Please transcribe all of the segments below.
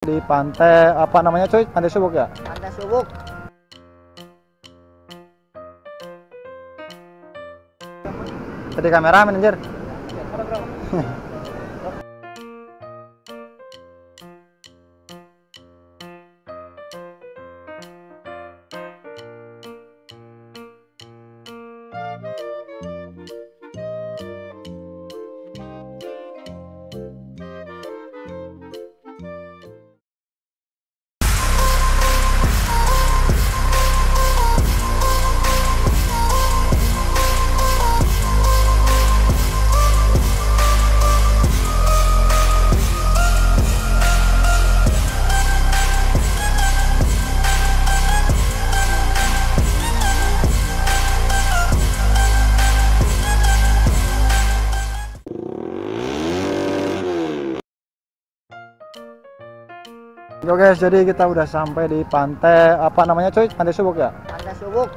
Di pantai apa namanya coy? Pantai Subuk ya? Pantai Subuk. Tadi kameramen anjir. Yo guys, jadi kita udah sampai di pantai apa namanya coy? Pantai Subuk ya? Pantai Subuk.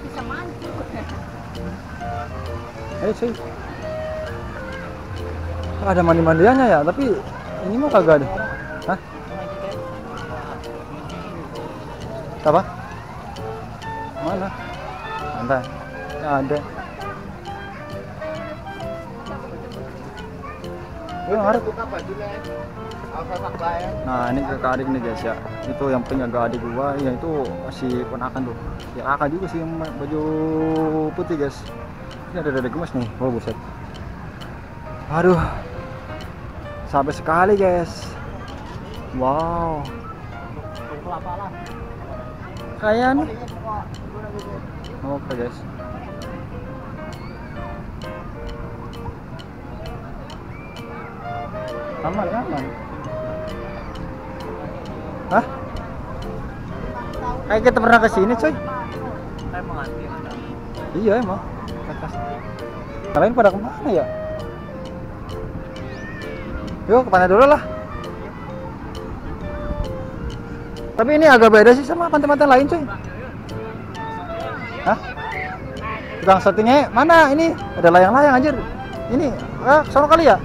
Bisa mancing. Ayo sih. Ada mandi-mandiannya ya, tapi ini mah kagak ada. Hah? Apa? Mana? Ada. Ya, ada. Yuk, harus buka bajunya. Nah, ini kakak adik nih guys ya. Itu yang punya adik gua, ya itu masih ponakan tuh. Ya kakak juga sih yang baju putih guys. Ini ada gemes nih. Wah, buset. Aduh. Sampai sekali guys. Wow. Kayak nih. Oke guys. Aman, aman. Hah? Kayak kita pernah kesini coy. Emang anti. Iya emang. Kalian pada kemana ya? Yuk ke pantai dulu lah. Tapi ini agak beda sih sama pantai-pantai lain coy. Hah? Tukang settingnya mana ini? Ada layang-layang anjir. Ini, sono kali ya?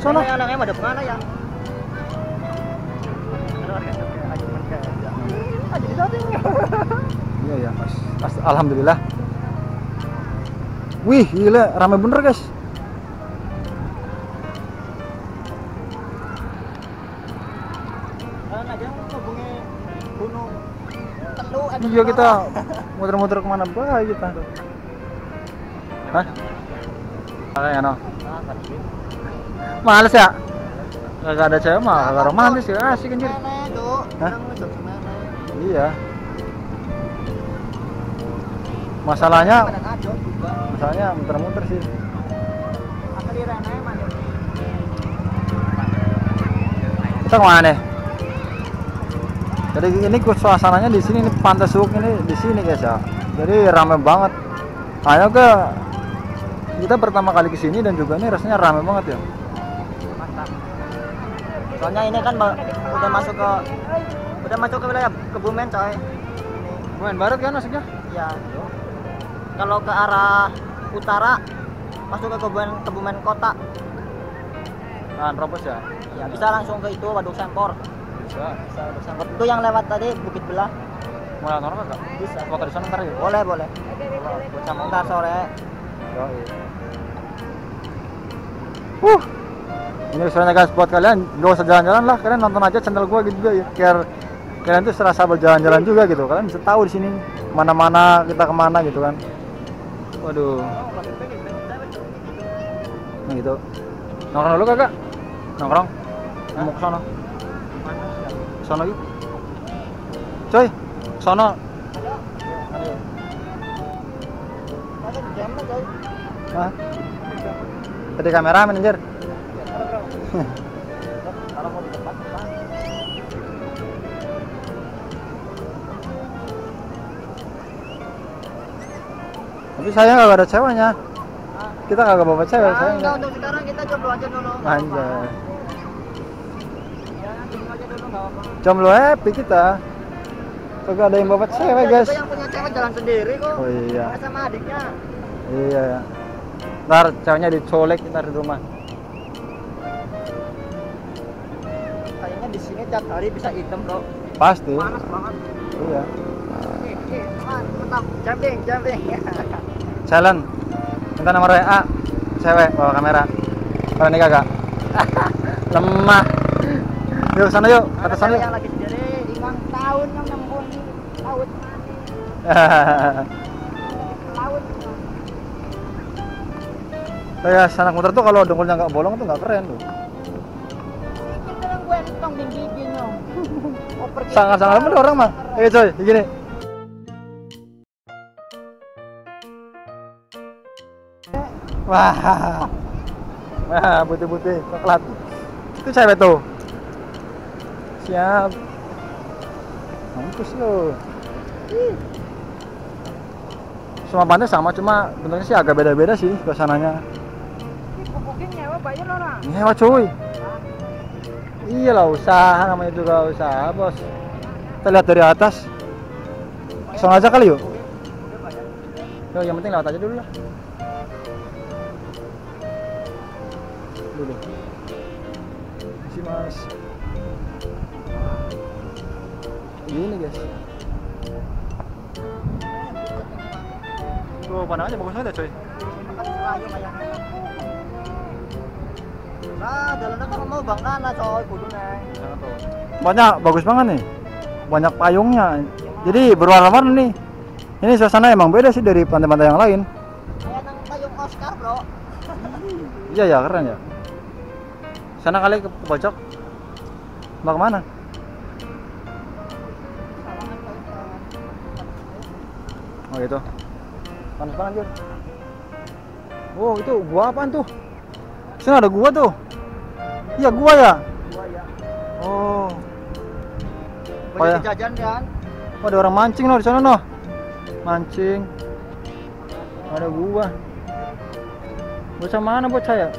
Sono. Yang ada kemana ya? Iya ya, Mas. Alhamdulillah. Wih, gila, rame bener guys. Iya kita muter-muter kemana baik kita. Hah? Kayak no. Males ya? Gak ada cewek mah, gak romantis ya, asik anjir. Hah? Iya. Masalahnya muter-muter sih. Kita kemana nih? Jadi ini suasananya di sini, ini Pantai Subuk ini di sini guys ya. Jadi rame banget. Ayo ke kita pertama kali kesini dan juga ini rasanya rame banget ya. Mantap. Soalnya ini kan udah masuk ke wilayah Kebumen coy. Kebumen Barat kan maksudnya? aja. Kalau ke arah utara masuk ke Kebumen Kota. Nah, Robos ya. Ya bisa langsung ke itu Waduk Sempor. Bisa. Bisa Waduk Sempor. Itu yang lewat tadi Bukit Belah. Mau lewat orang enggak? Bisa. Foto di sana ntar ya. Boleh, boleh. Sama Ntar sore. Yoi. Ini usulnya guys buat kalian, gak usah jalan-jalan lah, kalian nonton aja channel gua gitu juga ya. Biar kalian tuh serasa berjalan-jalan juga gitu. Kalian bisa tahu di sini mana-mana kita kemana gitu kan. Waduh. Nah gitu. Nongkrong dulu kagak? Nongkrong? Mau ke sono? Sono yuk. Coy, sono. Ayo. Hah? Tadi kamera manajer. Kalau mau di depan, Tapi saya nggak ada ceweknya. Kita nggak bawa cewek, saya enggak, untuk sekarang kita jomblo aja dulu. Anjay. Ya, jomblo aja dulu enggak apa-apa. Jomblo happy kita. Kagak ada yang bawa cewek, guys. Yang punya cewek jalan sendiri kok. Oh iya. Sama adiknya. Iya. Ntar ceweknya dicolek ntar di rumah. Kayaknya di sini tiap hari bisa hitam, Bro. Pasti. Panas banget. Iya. Mantap. Jumping. Challenge. Minta nomor WA. Cewek bawa kamera. Kalau ini kagak. Lemah. Yuk sana yuk, atas sana yuk. Yang lagi sendiri 5 tahun yang nembun laut. Laut. Kayak anak motor tuh kalau dengkulnya nggak bolong tuh nggak keren tuh. Ini yang gue entong di giginya. Sangat-sangat bener orang mah. Coy, gini. Wah. Wah, putih-putih, coklat. Itu cewek tuh. Siap. Mampus lo. Semua pantai sama, cuma bentuknya sih agak beda-beda sih suasananya. Booking nyewa bayar orang. Nyewa cuy. Iya lah, usaha namanya juga usaha, bos. Kita lihat dari atas. Langsung aja kali yuk. Yo, yang penting lewat aja dulu lah. Dulu. Masih mas. Gini guys. Tuh, pandangannya bagus banget ya coy. Nah, jalannya kan mau Bang Nana coy, kudu neng. Banyak bagus banget nih. Banyak payungnya. Jadi berwarna-warna nih. Ini suasana emang beda sih dari pantai-pantai yang lain. Kayak nang payung Oscar, Bro. Iya ya, keren ya. Sana kali ke pojok. Mau kemana? Oh gitu. Panas banget Jur. Oh itu gua apaan tuh? Sini ada gua tuh. Iya gua ya. Oh. Banyak jajan kan? Oh, ada orang mancing loh di sana noh. Mancing. Ada gua. Bocah mana bocah ya?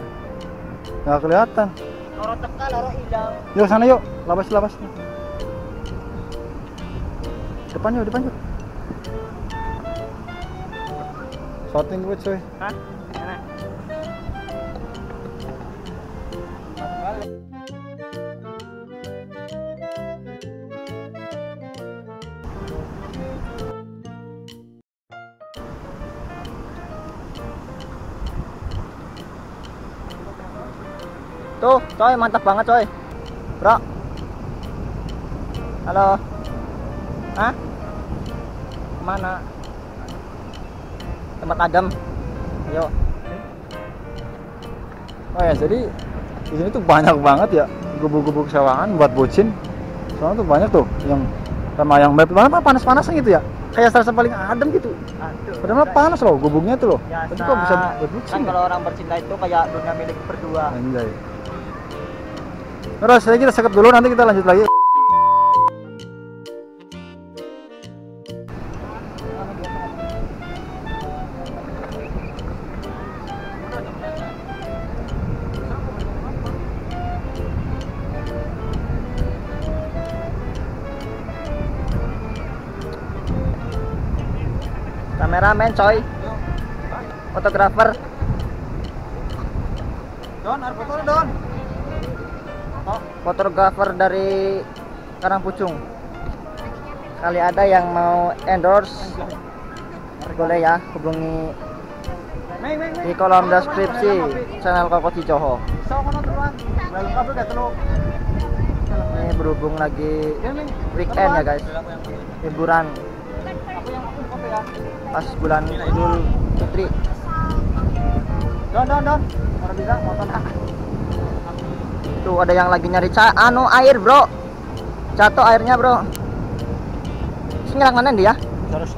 Nggak kelihatan. Loro teka, loro hilang. Yuk sana yuk, labas. Depan yuk. Shooting gue coy. Hah? Tuh, coy, mantap banget coy. Bro. Halo. Hah? Mana? Tempat adem. Ayo. Oh ya, jadi di sini tuh banyak banget ya gubuk-gubuk sewahan buat bocin. Soalnya tuh banyak tuh yang sama yang banget panas-panasan gitu ya. Kayak serasa paling adem gitu. Aduh. Padahal panas loh gubuknya tuh loh. Biasa. Tapi kok bisa buat bocin Kan ya? kalau orang bercinta itu kayak dunia milik berdua. Anjay. Terus kita sekep dulu, nanti kita lanjut lagi. kameramen coy, fotografer. Don, ada foto Don. Fotografer dari Karangpucung. Kali ada yang mau endorse, boleh ya hubungi di kolom deskripsi channel Koko Cijoho. Ini berhubung lagi weekend ya guys, liburan pas bulan Idul Fitri. Don, orang bisa motor. Tuh ada yang lagi nyari air bro, jatuh airnya bro. Ngilang mana dia? Terus.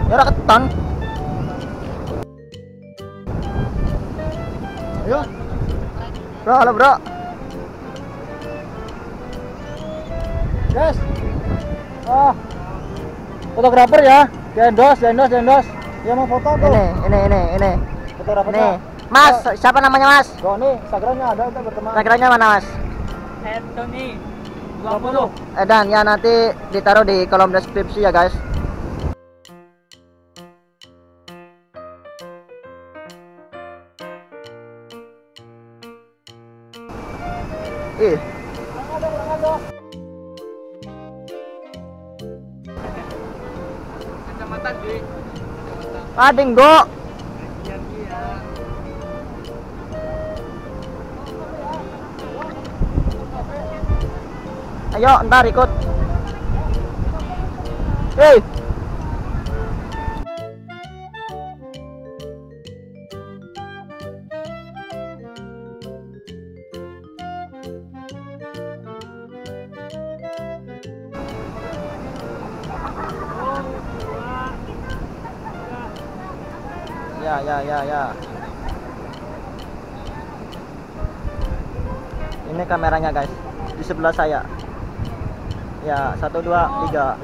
Ya ora keton. Ayo. Bro, halo bro. Guys. Oh. Fotografer ya. Endos. Dia mau foto tuh. Ini. Fotografer. Nih. Mas, siapa namanya Mas? Oh, nih, Instagramnya ada kita berteman. Instagramnya mana Mas? Anthony 20. Dan ya nanti ditaruh di kolom deskripsi ya guys. Ih. Kacamata Dwi. Ading go. Ayo, ntar ikut. Hei. Ya. Ini kameranya guys, di sebelah saya. Ya, 1, 2, 3.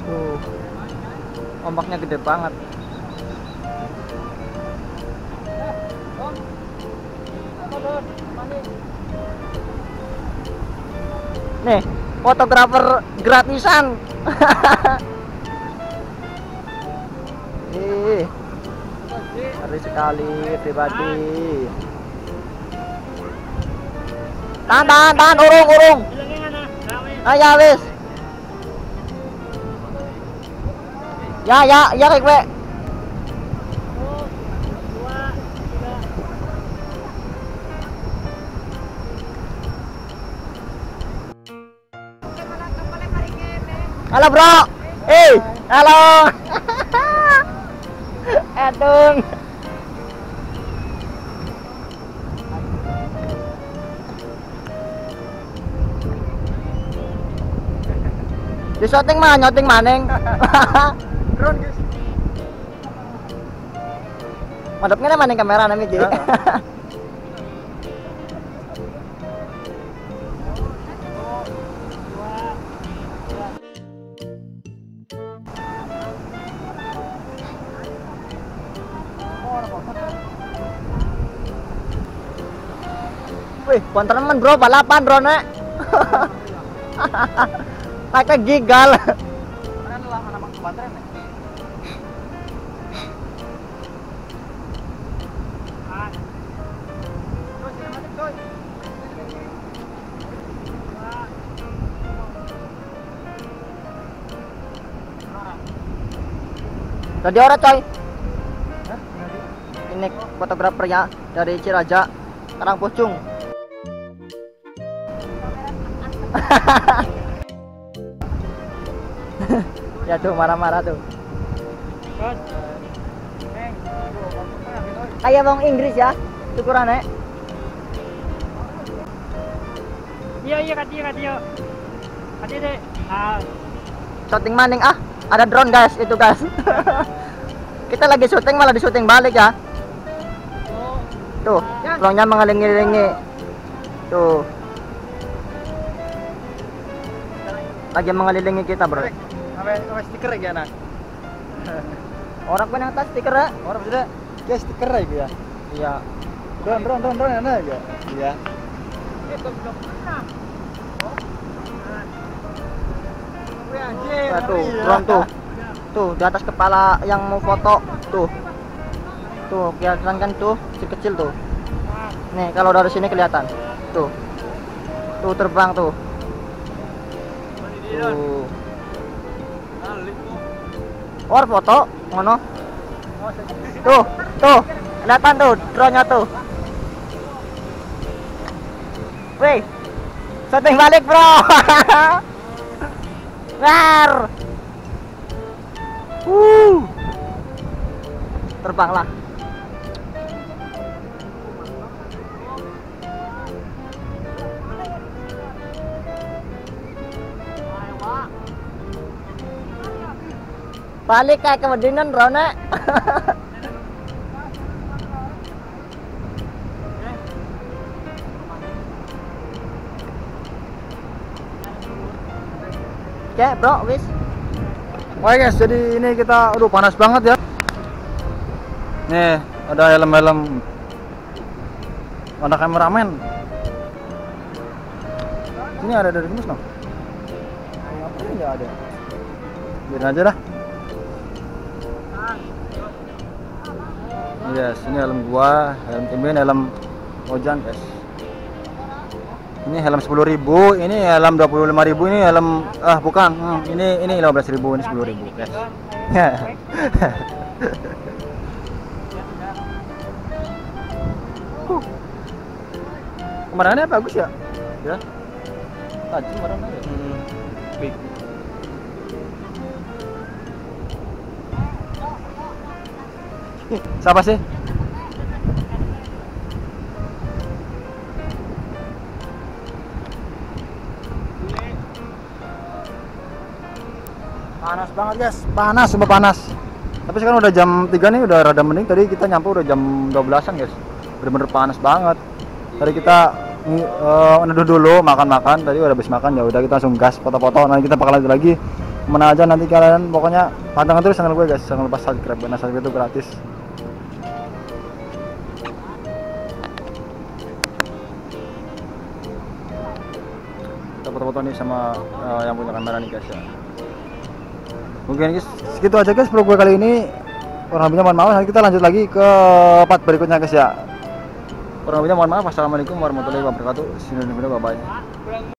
Tuh, ombaknya gede banget. Nih, fotografer gratisan. Ih, ngeri sekali pribadi. Tahan, urung. Ya wis. Ya kayak gue. Halo bro, halo. Edung. Di syuting mah nyoting maning. Drone guys. Madepnya maning kamera nami jadi. Wih, teman bro, balapan bro nek. Pakai gigal. Mana lah anak baterai nih. Jadi orang coy. Ini fotografer ya dari Ciraja, Karangpucung. Ya tuh marah-marah tuh. Kayak bang Inggris ya, syukuran nek. Iya katio. Katio deh. Shooting maning ada drone guys itu guys. Kita lagi syuting malah disyuting balik ya. Tuh, drone-nya mengelingi-lingi. Tuh. Lagi mengelilingi kita bro. Sampai stiker ya nak. Orang pun yang tas stiker ya. Orang sudah kayak stiker ya ya. Iya. Drone enak ya. Iya. Nah, tuh, drone tuh. Tuh, di atas kepala yang mau foto. Tuh. Tuh, kelihatan kan tuh, kecil tuh. Nih, kalau dari sini kelihatan. Tuh. Tuh terbang tuh. Tuh. Or foto, ngono. Tuh, tuh. Kelihatan tuh drone-nya tuh. Wih. Setting balik, Bro. Ngar. Terbanglah. Balik kayak kemedinan drone. Oke, bro, wis. Oke guys, jadi ini kita aduh panas banget ya. Nih, ada helm-helm. Ada kameramen. Ini ada dari Mus, no? Apa ini enggak ada? Biarin aja dah. Yes, ini helm gua, helm Timin, helm Ojan, guys. Ini helm 10.000, ini helm 25.000, ini helm bukan, ini 15.000, ini 10.000, guys. Kemarinnya bagus ya? Ya. Tajam kemarinnya ya. Big. Siapa sih? Panas banget guys, panas, sumpah panas. Tapi sekarang udah jam 3 nih, udah rada mending. Tadi kita nyampe udah jam 12-an guys. Bener-bener panas banget. Tadi kita neduh dulu, makan-makan. Tadi udah habis makan, ya udah kita langsung gas, foto-foto. Nanti kita bakal lanjut lagi. Kemana aja nanti kalian, pokoknya pantengin terus channel gue guys. Jangan lupa subscribe, karena subscribe itu gratis. Kita foto-foto nih sama yang punya kamera nih guys ya. Mungkin guys, segitu aja guys vlog gue kali ini. Kurang lebihnya mohon maaf, nanti kita lanjut lagi ke part berikutnya guys ya. Kurang lebihnya mohon maaf. Assalamualaikum warahmatullahi wabarakatuh. See you in the video, bye bye.